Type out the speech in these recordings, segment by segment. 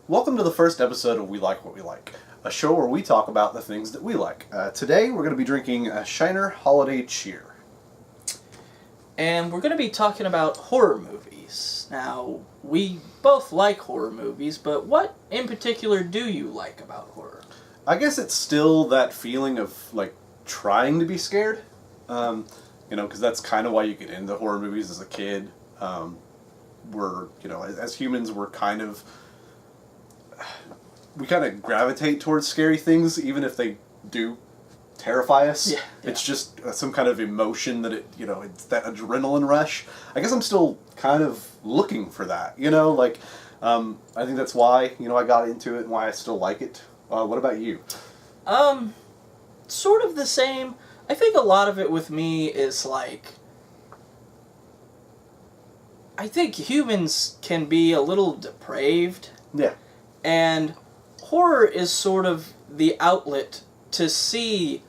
Welcome to the first episode of We Like What We Like, a show where we talk about the things that we like. Today we're going to be drinking a Shiner Holiday Cheer. And we're going to be talking about horror movies. Now, we both like horror movies, but what in particular do you like about horror? I guess it's still that feeling of, trying to be scared. Because that's kind of why you get into horror movies as a kid. As humans, we kind of gravitate towards scary things, even if they do terrify us. Yeah. It's just some kind of emotion that it's that adrenaline rush. I guess I'm still kind of looking for that, I think that's why, I got into it and why I still like it. What about you? Sort of the same. I think a lot of it with me is I think humans can be a little depraved. Yeah. And horror is sort of the outlet to see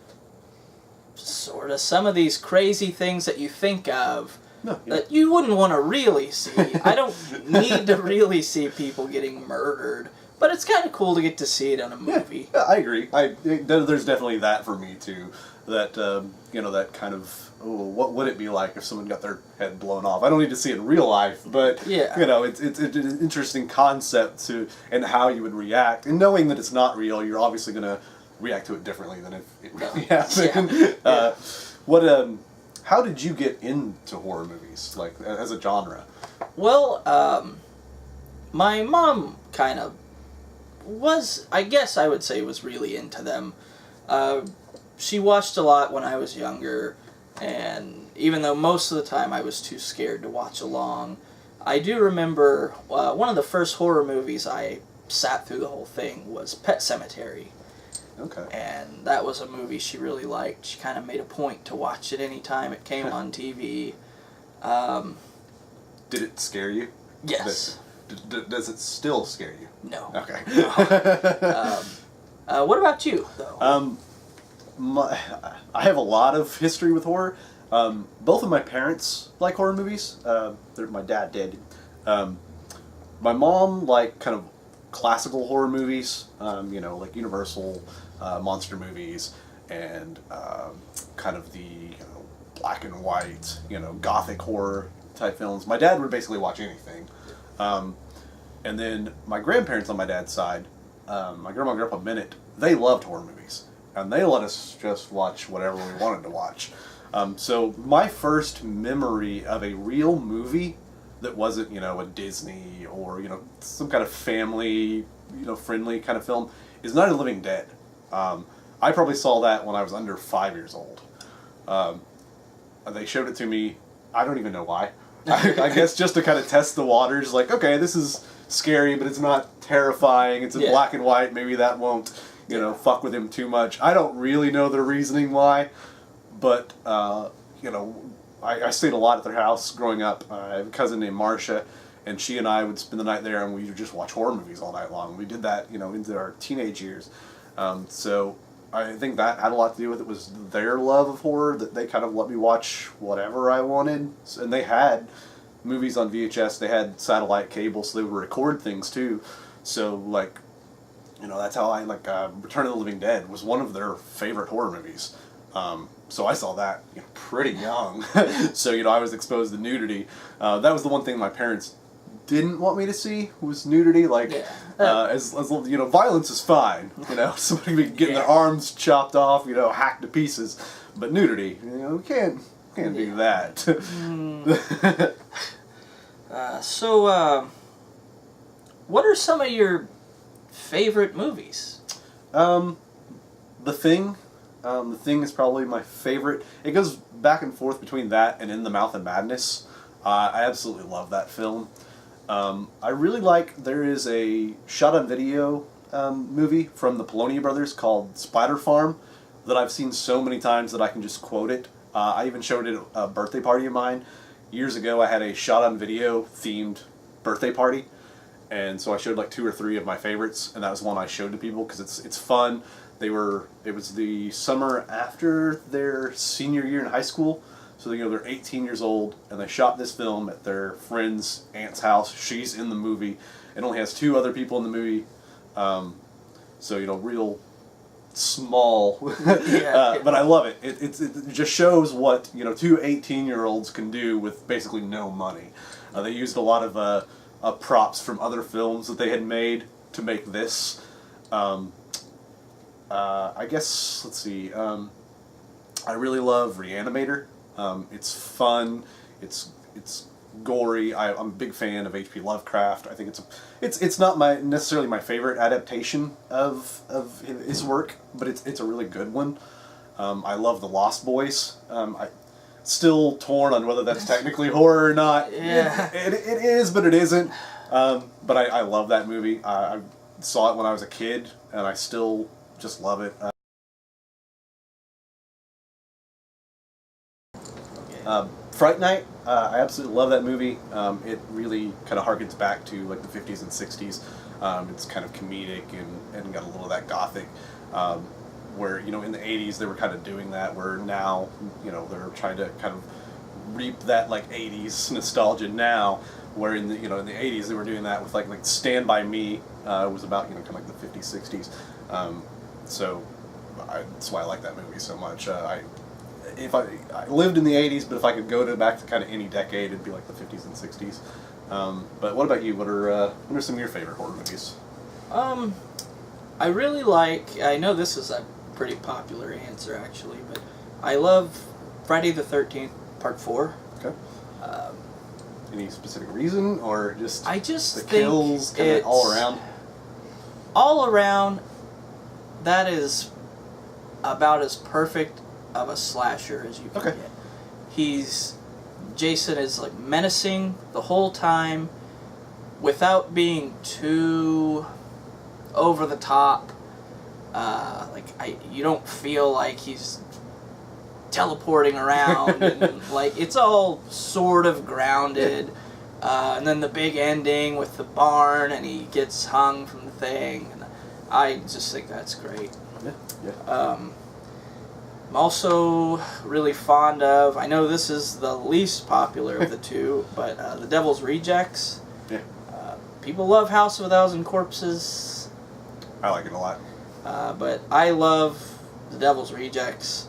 sort of some of these crazy things that you think of that you wouldn't want to really see. I don't need to really see people getting murdered, but it's kind of cool to get to see it in a movie. Yeah, I agree. There's definitely that for me too. That that kind of what would it be like if someone got their head blown off? I don't need to see it in real life, but it's an interesting concept and how you would react, and knowing that it's not real, you're obviously going to react to it differently than if it really happened. How did you get into horror movies, as a genre? Well, my mom kind of was, I guess I would say, was really into them. She watched a lot when I was younger, and even though most of the time I was too scared to watch along, I do remember one of the first horror movies I sat through the whole thing was Pet Sematary. Okay. And that was a movie she really liked. She kind of made a point to watch it anytime it came on TV. Did it scare you? Yes. Does it still scare you? No. Okay. No. What about you, though? I have a lot of history with horror. Both of my parents like horror movies. My dad did. My mom liked kind of classical horror movies, like Universal monster movies, and kind of the black and white, gothic horror type films. My dad would basically watch anything. And then my grandparents on my dad's side, my grandma and grandpa Bennett, they loved horror movies. And they let us just watch whatever we wanted to watch. So my first memory of a real movie that wasn't, a Disney or, some kind of family, friendly kind of film is Night of the Living Dead. I probably saw that when I was under 5 years old. They showed it to me, I don't even know why. I guess just to kind of test the waters, okay, this is scary, but it's not terrifying. It's in black and white. Maybe that won't fuck with him too much. I don't really know the reasoning why, but, I stayed a lot at their house growing up. I have a cousin named Marcia, and she and I would spend the night there, and we would just watch horror movies all night long. We did that, into our teenage years. So I think that had a lot to do with it, was their love of horror, that they kind of let me watch whatever I wanted. And they had movies on VHS, they had satellite cable, so they would record things too. So, that's how I, Return of the Living Dead was one of their favorite horror movies. So I saw that, pretty young. So, I was exposed to nudity. That was the one thing my parents didn't want me to see, was nudity. As violence is fine. Somebody getting their arms chopped off, hacked to pieces. But nudity, we can't do that. What are some of your favorite movies? The Thing. The Thing is probably my favorite. It goes back and forth between that and In the Mouth of Madness. I absolutely love that film. I really there is a shot-on-video movie from the Polonia brothers called Spider Farm that I've seen so many times that I can just quote it. I even showed it at a birthday party of mine. Years ago, I had a shot-on-video themed birthday party. And so I showed 2 or 3 of my favorites, and that was one I showed to people because it's fun. It was the summer after their senior year in high school, So they're 18 years old, and they shot this film at their friend's aunt's house. She's in the movie. It only has 2 other people in the movie, so real small. But I love it. It just shows what 2 18-year-olds can do with basically no money. They used a lot of props from other films that they had made to make this. I guess, let's see. I really love Reanimator. It's fun. It's gory. I'm a big fan of H.P. Lovecraft. I think it's not necessarily my favorite adaptation of his work, but it's a really good one. I love The Lost Boys. I still torn on whether that's technically horror or not. Yeah, it is, but it isn't. But I love that movie. I saw it when I was a kid, and I still just love it. Fright Night, I absolutely love that movie. It really kind of harkens back to like the 50s and 60s. It's kind of comedic and got a little of that gothic, where in the 80s they were kind of doing that, where now they're trying to kind of reap that like 80s nostalgia now, where in the in the 80s they were doing that with like Stand By Me was about kind of like the 50s, 60s. So that's why I like that movie so much. If I lived in the 80s, but if I could go back to kind of any decade, it'd be like the 50s and 60s. But what about you? What are some of your favorite horror movies? I really like, I know this is a pretty popular answer actually, but I love Friday the 13th Part 4. Okay. Any specific reason, or just I just the think kills kind of all around? All around, that is about as perfect of a slasher as you can get. Jason is like menacing the whole time without being too over the top. You don't feel like he's teleporting around and it's all sort of grounded. And then the big ending with the barn and he gets hung from the thing. And I just think that's great. I'm also really fond of, I know this is the least popular of the two, but The Devil's Rejects. Yeah. People love House of a Thousand Corpses. I like it a lot. But I love The Devil's Rejects.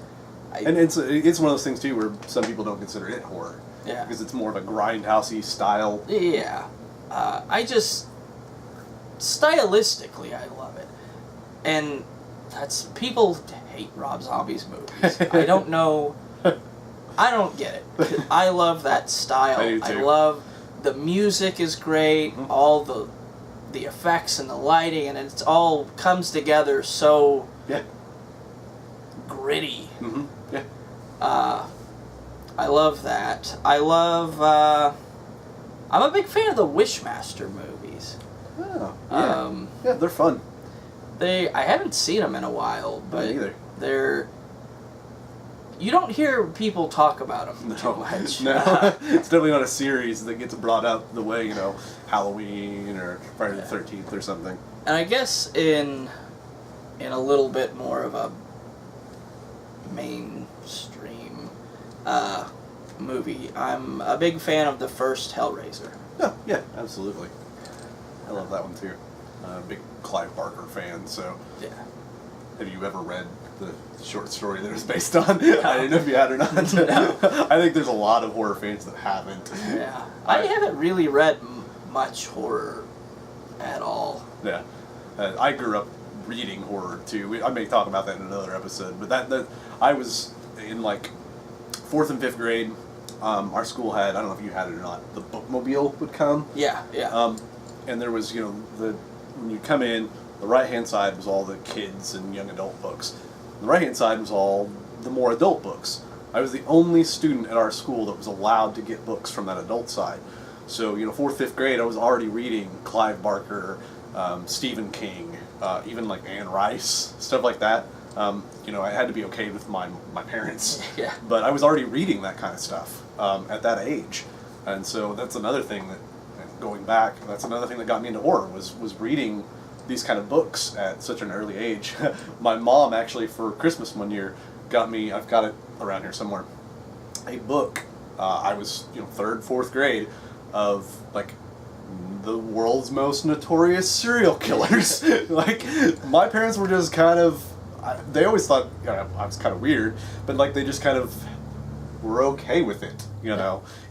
And it's one of those things too where some people don't consider it horror. Yeah. Because it's more of a grindhousey style. Yeah. Stylistically, I love it. And people hate Rob Zombie's movies. I don't know. I don't get it. I love that style. I do too. I love the music is great. Mm-hmm. All the effects and the lighting, and it's all comes together so gritty. Mm-hmm. Yeah. I love that. I love. I'm a big fan of the Wishmaster movies. Oh, yeah. Yeah, they're fun. I haven't seen them in a while, but either. You don't hear people talk about them too much. No, it's definitely not a series that gets brought up the way Halloween or Friday the 13th or something. And I guess in a little bit more of a mainstream movie, I'm a big fan of the first Hellraiser. Oh, yeah, absolutely. I love that one too. Big Clive Barker fan, so. Yeah. Have you ever read the short story that it was based on? No. I didn't know if you had or not. No. I think there's a lot of horror fans that haven't. Yeah. I haven't really read much horror at all. Yeah. I grew up reading horror too. I may talk about that in another episode, but that I was in like 4th and 5th grade. Our school had, I don't know if you had it or not, the bookmobile would come. Yeah, yeah. And there was, when you come in, the right-hand side was all the kids and young adult books. The right-hand side was all the more adult books. I was the only student at our school that was allowed to get books from that adult side. So, 4th, 5th grade, I was already reading Clive Barker, Stephen King, even like Anne Rice, stuff like that. I had to be okay with my parents. Yeah. But I was already reading that kind of stuff at that age. And so that's another thing that, going back, that's another thing that got me into horror, was reading these kind of books at such an early age. My mom actually, for Christmas one year, got me, I've got it around here somewhere, a book. I was, third, fourth grade, of like the world's most notorious serial killers. Like, my parents were just kind of, they always thought I was kind of weird, but like they just kind of were okay with it,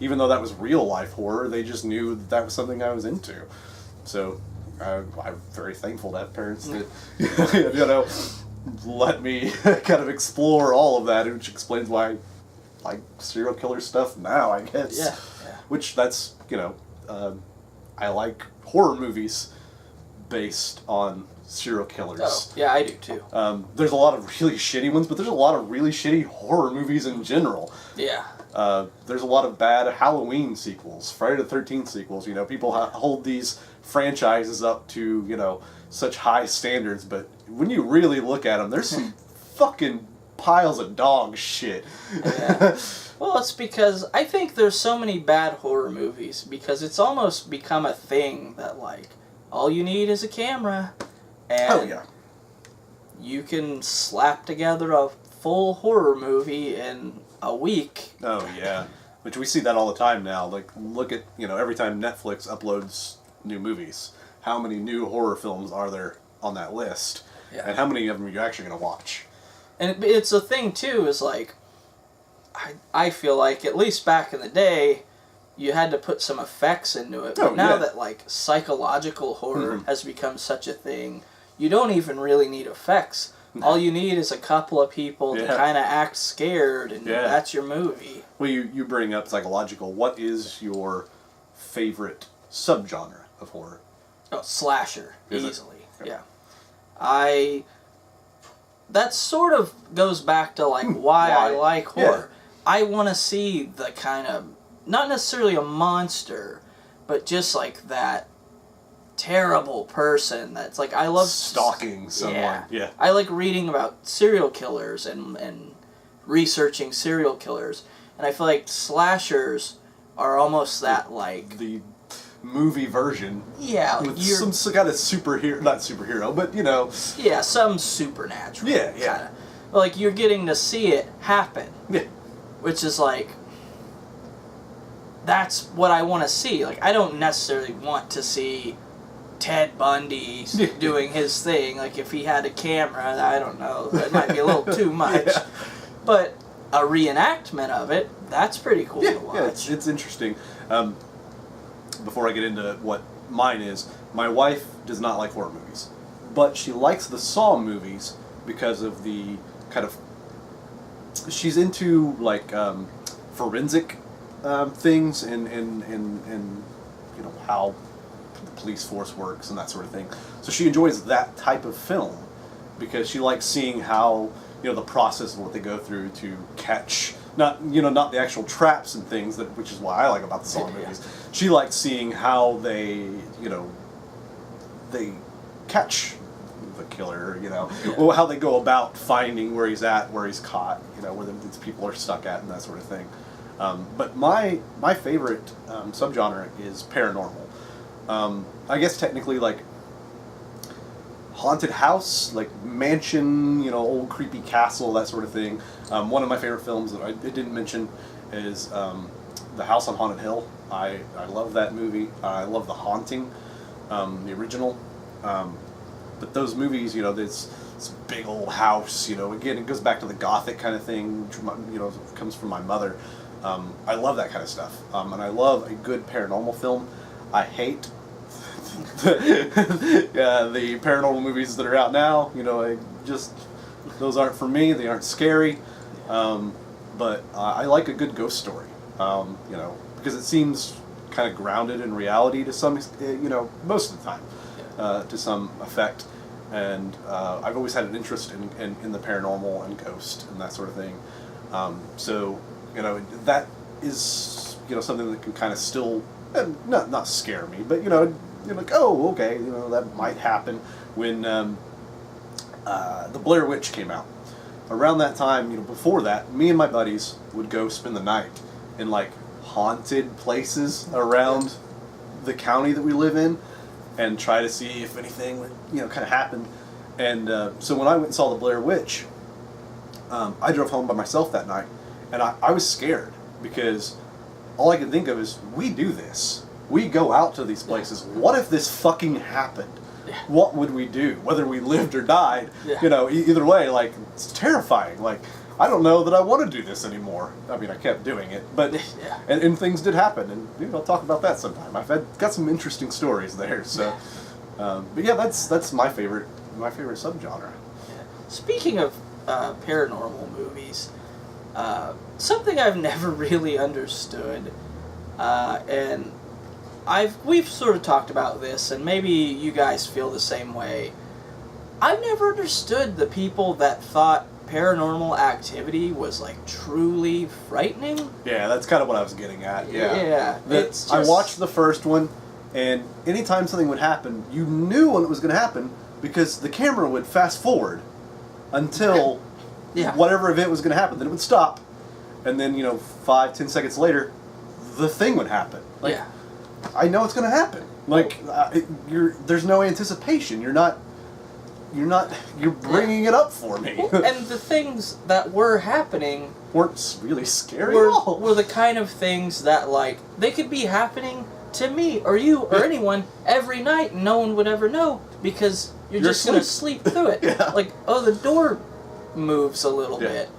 even though that was real life horror. They just knew that was something I was into. So I'm very thankful to have parents that let me kind of explore all of that, which explains why I like serial killer stuff now, I guess. Yeah. Which that's I like horror movies based on serial killers. Oh, yeah, I do too. There's a lot of really shitty ones, but there's a lot of really shitty horror movies in general. Yeah. There's a lot of bad Halloween sequels, Friday the 13th sequels. People hold these franchises up to, such high standards, but when you really look at them, there's some fucking piles of dog shit. Yeah. Well, it's because I think there's so many bad horror movies because it's almost become a thing that, like, all you need is a camera and you can slap together a full horror movie in a week. Oh, yeah. Which we see that all the time now. Like, look at, every time Netflix uploads new movies, how many new horror films are there on that list? Yeah. And how many of them are you actually going to watch? And it's a thing, too, is like, I feel like, at least back in the day, you had to put some effects into it. But now that, like, psychological horror has become such a thing, you don't even really need effects. All you need is a couple of people to kind of act scared, and that's your movie. Well, you bring up psychological. What is your favorite subgenre of horror? Oh, slasher, is easily. Okay. Yeah. That sort of goes back to, like, why I like horror. I want to see the kind of, not necessarily a monster, but just, like, that terrible person that's, like, I love... Stalking someone. Yeah. I like reading about serial killers and researching serial killers. And I feel like slashers are almost that, like... The movie version. Yeah. With some kind of superhero, not superhero, but, Yeah, some supernatural. Yeah. Kinda. Like, you're getting to see it happen. Yeah. Which is, like... That's what I want to see. Like, I don't necessarily want to see Ted Bundy doing his thing. Like, if he had a camera, I don't know, that might be a little too much. Yeah. But a reenactment of it, that's pretty cool to watch. Yeah, it's interesting. Before I get into what mine is, my wife does not like horror movies. But she likes the Saw movies because of the kind of... She's into, like, forensic things and how the police force works and that sort of thing. So she enjoys that type of film because she likes seeing how the process of what they go through to catch not the actual traps and things which is what I like about the Saw movies. She likes seeing how they they catch the killer, how they go about finding where he's at, where he's caught, where these people are stuck at and that sort of thing. But my favorite subgenre is paranormal. I guess technically, like, haunted house, like mansion, old creepy castle, that sort of thing. One of my favorite films that I didn't mention is The House on Haunted Hill. I love that movie. I love The Haunting, the original. But those movies, this big old house, again, it goes back to the Gothic kind of thing, which, comes from my mother. I love that kind of stuff. And I love a good paranormal film. I hate the paranormal movies that are out now. Those aren't for me. They aren't scary. But I like a good ghost story. Because it seems kind of grounded in reality to some, most of the time, to some effect. And I've always had an interest in the paranormal and ghost and that sort of thing. So that is something that can kind of still not scare me, but you're like, oh, okay, that might happen. When the Blair Witch came out, around that time, before that, me and my buddies would go spend the night in, like, haunted places around the county that we live in and try to see if anything would kind of happen. And so when I went and saw the Blair Witch, I drove home by myself that night, and I was scared. because all I can think of is, we do this. We go out to these places. What if this fucking happened? Yeah. What would we do? Whether we lived or died, Yeah. you know, either way, like, it's terrifying. Like, I don't know that I want to do this anymore. I mean, I kept doing it, but Yeah. and things did happen, and maybe I'll talk about that sometime. Got some interesting stories there. So, but yeah, that's my favorite subgenre. Yeah. Speaking of paranormal movies, something I've never really understood, and we've sort of talked about this, and maybe you guys feel the same way. I've never understood the people that thought Paranormal Activity was like truly frightening. Yeah, that's kind of what I was getting at. Yeah. It's I watched the first one, and anytime something would happen, you knew when it was going to happen because the camera would fast forward until whatever event was going to happen. Then it would stop, and then 5-10 seconds later, the thing would happen. Like, I know it's going to happen. Like there's no anticipation. You're bringing it up for me. And the things that were happening weren't really scary at all. Were the kind of things that, like, they could be happening to me or you or anyone every night and no one would ever know because you're just going to sleep through it. Like, oh, the door moves a little bit.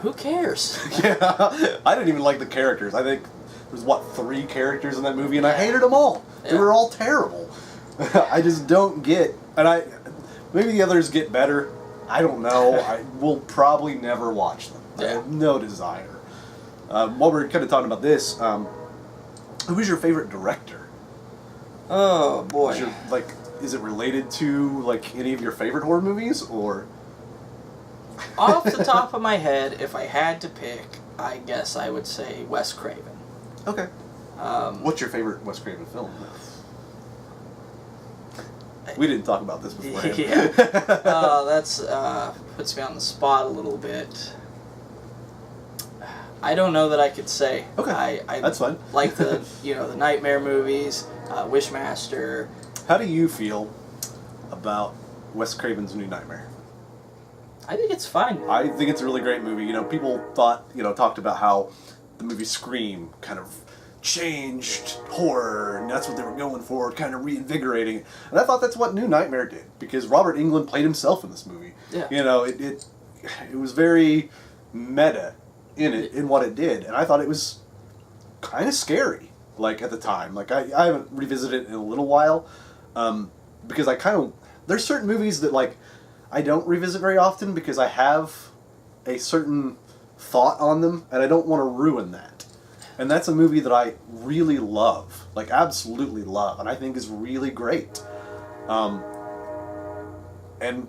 Who cares? I didn't even like the characters. I think there was, 3 characters in that movie, and I hated them all. They were all terrible. I just don't get... And maybe the others get better. I don't know. I will probably never watch them. I have no desire. While we're kind of talking about this, who is your favorite director? Oh boy. Is it related to like any of your favorite horror movies, or? Off the top of my head, if I had to pick, I guess I would say Wes Craven. Okay. What's your favorite Wes Craven film? We didn't talk about this before. That's puts me on the spot a little bit. I don't know that I could say. Okay, that's fine. Like the the Nightmare movies, Wishmaster. How do you feel about Wes Craven's New Nightmare? I think it's fine. I think it's a really great movie. People talked about how the movie Scream kind of changed horror, and that's what they were going for, kind of reinvigorating it. And I thought that's what New Nightmare did, because Robert Englund played himself in this movie. Yeah. It was very meta in what it did, and I thought it was kind of scary, like, at the time. Like, I haven't revisited it in a little while, because there's certain movies that, like, I don't revisit very often because I have a certain thought on them, and I don't want to ruin that. And that's a movie that I really love, like absolutely love, and I think is really great. And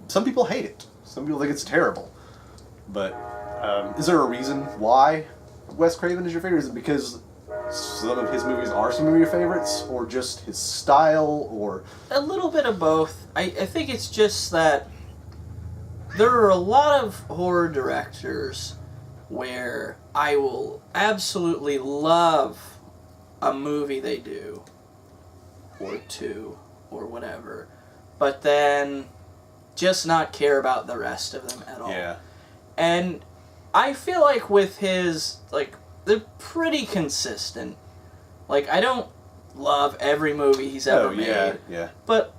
some people hate it. Some people think it's terrible. But is there a reason why Wes Craven is your favorite? Is it because some of his movies are some of your favorites, or just his style, or... A little bit of both. I think it's just that there are a lot of horror directors where I will absolutely love a movie they do, or two, or whatever, but then just not care about the rest of them at all. Yeah. And I feel like with his, like, they're pretty consistent. Like, I don't love every movie he's ever made. Yeah. But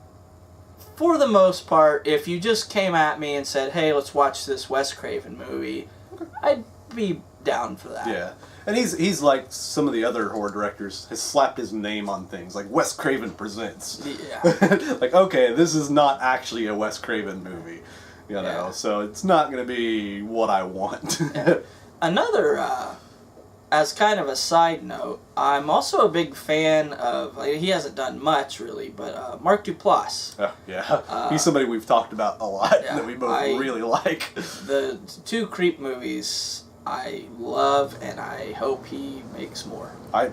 for the most part, if you just came at me and said, hey, let's watch this Wes Craven movie, I'd be down for that. Yeah. And he's like some of the other horror directors, has slapped his name on things, like Wes Craven Presents. Yeah. Like, okay, this is not actually a Wes Craven movie, so it's not going to be what I want. Yeah. Another, as kind of a side note, I'm also a big fan of, he hasn't done much really, but Mark Duplass. Yeah. He's somebody we've talked about a lot that we both really like. The 2 Creep movies I love, and I hope he makes more. I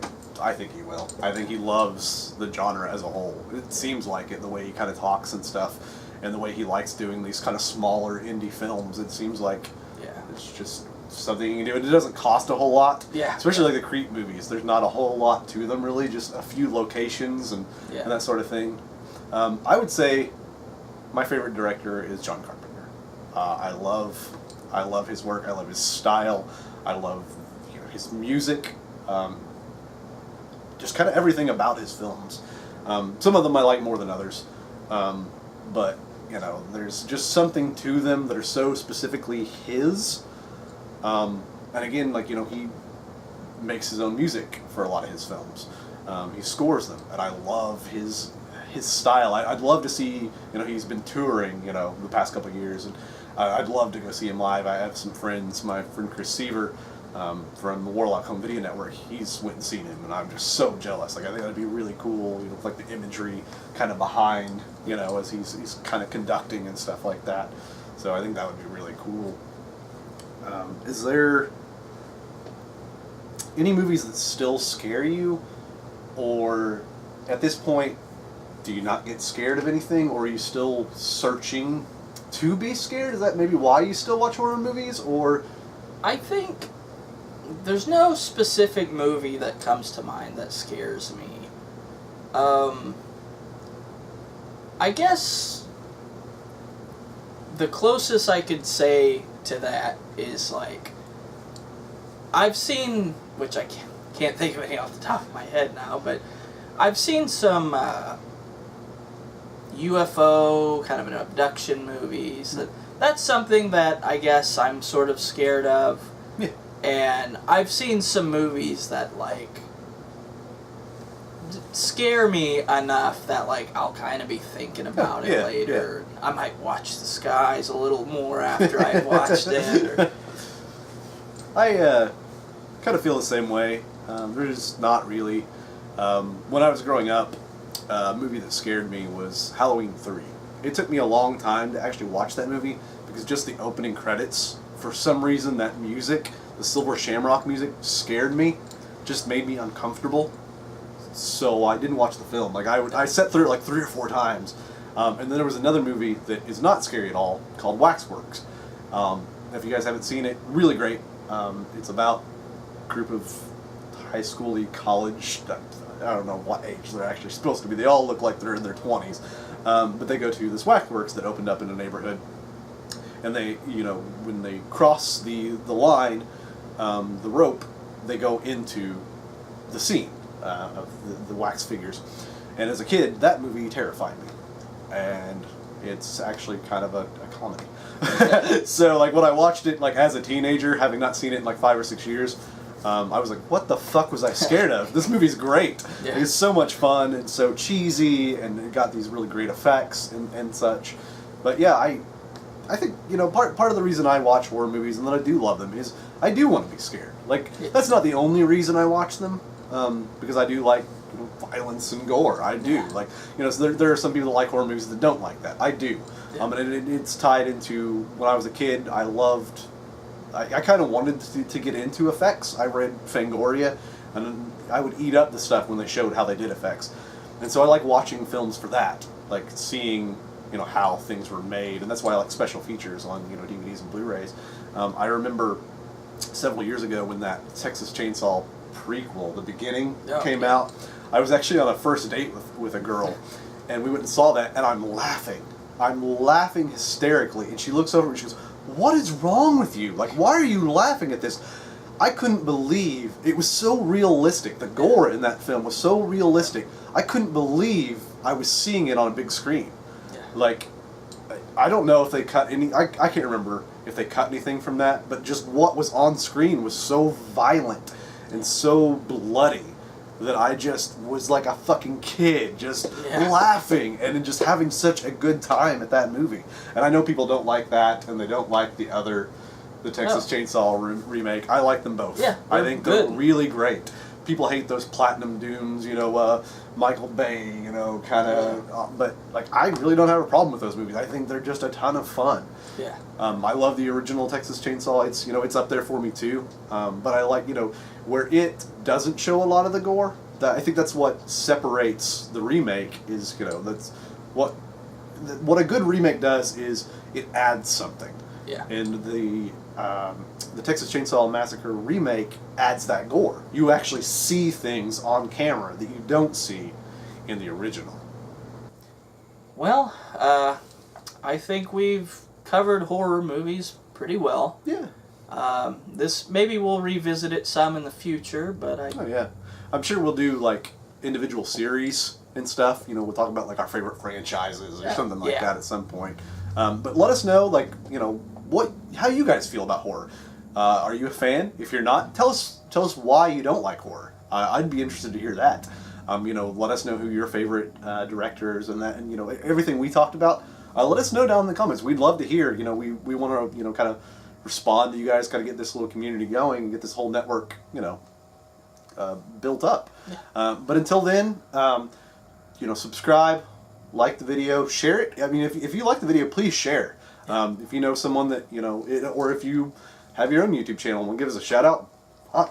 think he will. I think he loves the genre as a whole. It seems like it, the way he kind of talks and stuff, and the way he likes doing these kind of smaller indie films. It seems like it's just something you can do, and it doesn't cost a whole lot. Yeah. Especially like the Creep movies. There's not a whole lot to them, really, just a few locations and that sort of thing. I would say my favorite director is John Carpenter. I love his work. I love his style. I love his music, just kind of everything about his films. Some of them I like more than others, but there's just something to them that are so specifically his. And again, he makes his own music for a lot of his films. He scores them, and I love his style. I'd love to see, he's been touring, the past couple of years, and I'd love to go see him live. I have some friends, my friend Chris Seaver, from the Warlock Home Video Network, he's went and seen him, and I'm just so jealous. I think that'd be really cool, the imagery kind of behind, as he's kind of conducting and stuff like that. So I think that would be really cool. Is there any movies that still scare you, or at this point, do you not get scared of anything, or are you still searching to be scared? Is that maybe why you still watch horror movies, or? I think there's no specific movie that comes to mind that scares me. I guess the closest I could say to that is I've seen, which I can't think of any off the top of my head now, but I've seen some UFO kind of an abduction movies. That's something that I guess I'm sort of scared of. Yeah. And I've seen some movies that scare me enough that I'll kind of be thinking about it later. Yeah. I might watch The Skies a little more after I've watched it. Or... I kind of feel the same way. There's not really. When I was growing up, a movie that scared me was Halloween 3. It took me a long time to actually watch that movie because just the opening credits, for some reason, that music, the Silver Shamrock music, scared me, just made me uncomfortable. So I didn't watch the film. I sat through it 3 or 4 times. And then there was another movie that is not scary at all called Waxworks. If you guys haven't seen it, really great. It's about a group of high school-y college, I don't know what age they're actually supposed to be. They all look like they're in their 20s. But they go to this waxworks that opened up in a neighborhood. And they, when they cross the line, the rope, they go into the scene of the wax figures. And as a kid, that movie terrified me. And it's actually kind of a comedy. So, when I watched it, as a teenager, having not seen it in 5 or 6 years, I was like, what the fuck was I scared of? This movie's great. Yeah. It's so much fun and so cheesy, and it got these really great effects and such. But yeah, I think, part of the reason I watch horror movies and that I do love them is I do want to be scared. That's not the only reason I watch them, because I do like violence and gore. I do. So there are some people that like horror movies that don't like that. I do. Yeah. And it's tied into, when I was a kid, I kind of wanted to get into effects. I read Fangoria, and I would eat up the stuff when they showed how they did effects. And so I like watching films for that, seeing, how things were made, and that's why I like special features on, DVDs and Blu-rays. I remember several years ago when that Texas Chainsaw prequel, the beginning, came out. I was actually on a first date with a girl, and we went and saw that, and I'm laughing hysterically, and she looks over and she goes, "What is wrong with you? Why are you laughing at this?" I couldn't believe it was so realistic. The gore in that film was so realistic. I couldn't believe I was seeing it on a big screen. Yeah. I don't know if they cut any. I can't remember if they cut anything from that, but just what was on screen was so violent and so bloody that I just was like a fucking kid, just laughing and just having such a good time at that movie. And I know people don't like that, and they don't like the Texas Chainsaw remake. I like them both. Yeah, I think they're really great. People hate those Platinum Dooms, Michael Bay, kind of. But I really don't have a problem with those movies. I think they're just a ton of fun. Yeah. I love the original Texas Chainsaw. It's it's up there for me too. But I like where it doesn't show a lot of the gore. I think that's what separates the remake. Is that's what a good remake does is it adds something. Yeah. And the Texas Chainsaw Massacre remake adds that gore. You actually see things on camera that you don't see in the original. Well, I think we've covered horror movies pretty well. Yeah. This maybe we'll revisit it some in the future, but Oh yeah, I'm sure we'll do like individual series and stuff. You know, we'll talk about like our favorite franchises or something like that at some point. But let us know, like, you know, how you guys feel about horror. Are you a fan? If you're not, tell us why you don't like horror. I'd be interested to hear that. You know, let us know who your favorite directors and that, and you know, everything we talked about. Let us know down in the comments. We'd love to hear. You know, we want to, you know, kind of respond to you guys, kind of get this little community going, and get this whole network, you know, built up. But until then, you know, subscribe, like the video, share it. I mean, if you like the video, please share. If you know someone that, you know, or if you have your own YouTube channel and want to give us a shout out,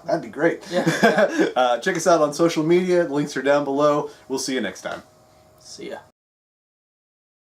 that'd be great. Yeah. Check us out on social media. The links are down below. We'll see you next time. See ya.